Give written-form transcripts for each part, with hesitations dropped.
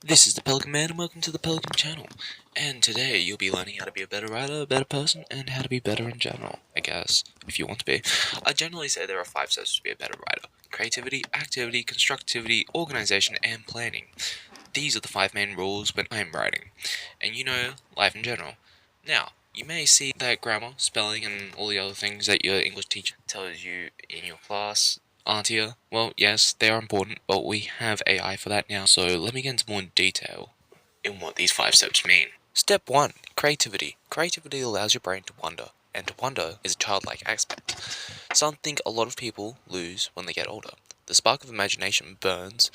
This is the Pelican Man, and welcome to the Pelican Channel. And today you'll be learning how to be a better writer, a better person, and how to be better in general, I guess, if you want to be. I generally say there are 5 steps to be a better writer: creativity, activity, constructivity, organization, and planning. These are the 5 main rules when I'm writing, and life in general. Now, you may see that grammar, spelling, and all the other things that your English teacher tells you in your class aren't here. Well, yes, they are important, but we have AI for that now, so let me get into more detail in what these 5 steps mean. Step 1. Creativity. Creativity allows your brain to wonder, and to wonder is a childlike aspect. Something a lot of people lose when they get older. The spark of imagination burns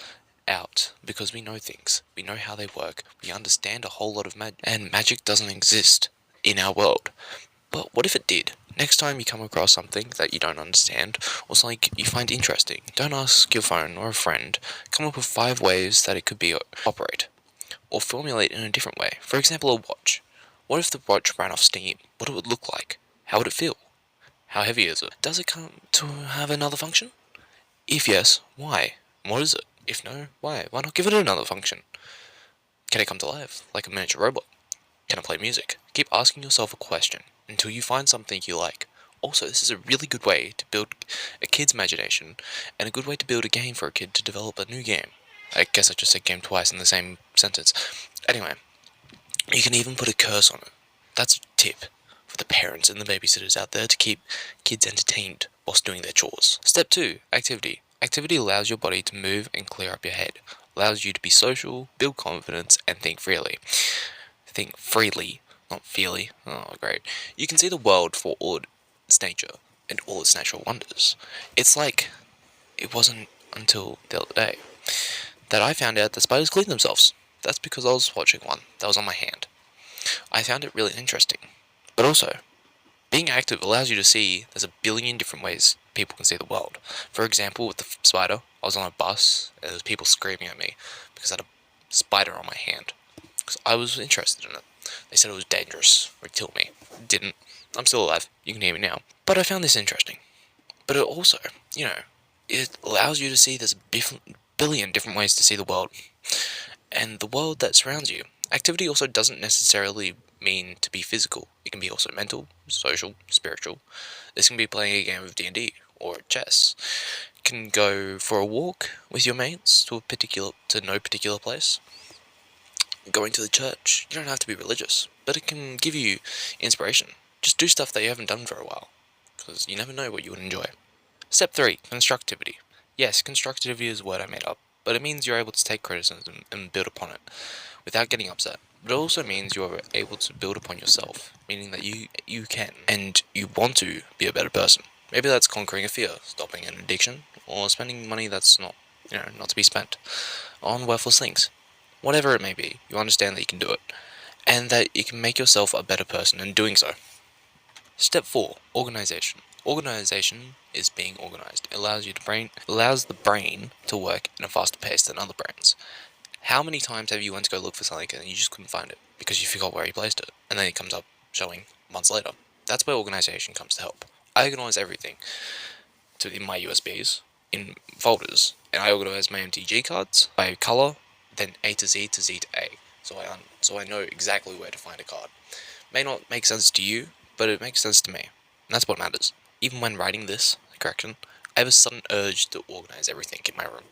out because we know things, we know how they work, we understand a whole lot of magic, and magic doesn't exist in our world. But what if it did? Next time you come across something that you don't understand, or something you find interesting, don't ask your phone or a friend. Come up with 5 ways that it could be operate, or formulate in a different way. For example, a watch. What if the watch ran off steam? What it would look like? How would it feel? How heavy is it? Does it come to have another function? If yes, why? What is it? If no, why? Why not give it another function? Can it come to life, like a miniature robot? Can it play music? Keep asking yourself a question until you find something you like. Also, this is a really good way to build a kid's imagination, and a good way to build a game for a kid to develop a new game. I guess I just said game twice in the same sentence. Anyway, you can even put a curse on it. That's a tip for the parents and the babysitters out there to keep kids entertained whilst doing their chores. Step 2. Activity. Activity allows your body to move and clear up your head. Allows you to be social, build confidence, and think freely. Think freely, not feely. Oh, great. You can see the world for all its nature and all its natural wonders. It's like it wasn't until the other day that I found out that spiders clean themselves. That's because I was watching one that was on my hand. I found it really interesting. But also, being active allows you to see there's a billion different ways people can see the world. For example, with the spider, I was on a bus and there was people screaming at me because I had a spider on my hand. Because I was interested in it. They said it was dangerous, or it'd kill me. It didn't. I'm still alive. You can hear me now. But I found this interesting. But it also, it allows you to see there's a billion different ways to see the world. And the world that surrounds you. Activity also doesn't necessarily mean to be physical. It can be also mental, social, spiritual. This can be playing a game of D&D or chess. You can go for a walk with your mates to no particular place. Going to the church. You don't have to be religious, but it can give you inspiration. Just do stuff that you haven't done for a while, because you never know what you would enjoy. Step 3. Constructivity. Yes, constructivity is a word I made up, but it means you're able to take criticism and build upon it without getting upset. But it also means you're able to build upon yourself, meaning that you can, and you want to be a better person. Maybe that's conquering a fear, stopping an addiction, or spending money that's not to be spent on worthless things. Whatever it may be, you understand that you can do it, and that you can make yourself a better person in doing so. Step 4. Organization. Organization is being organized. It allows the brain to work in a faster pace than other brains. How many times have you went to go look for something and you just couldn't find it because you forgot where you placed it, and then it comes up showing months later? That's where organization comes to help. I organize everything in my USBs in folders, and I organize my MTG cards by color, then A to Z to A, so I know exactly where to find a card. May not make sense to you, but it makes sense to me, and that's what matters. Even when writing this correction, I have a sudden urge to organize everything in my room.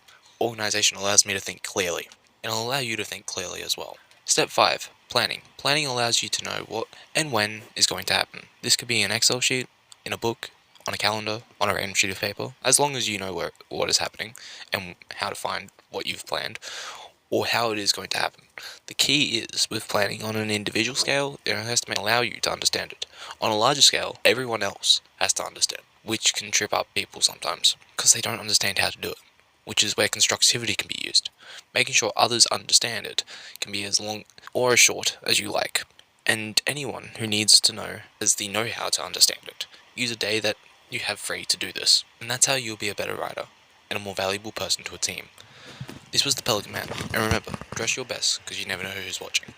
Organization allows me to think clearly, and it'll allow you to think clearly as well. Step 5. Planning. Planning allows you to know what and when is going to happen. This could be an Excel sheet, in a book, on a calendar, on a random sheet of paper, as long as you know what is happening and how to find what you've planned, or how it is going to happen. The key is, with planning on an individual scale, it has to allow you to understand it. On a larger scale, everyone else has to understand, which can trip up people sometimes, because they don't understand how to do it, which is where constructivity can be used. Making sure others understand it can be as long or as short as you like, and anyone who needs to know has the know-how to understand it. Use a day that you have free to do this, and that's how you'll be a better writer, and a more valuable person to a team. This was the Pelican Man, and remember, dress your best, because you never know who's watching.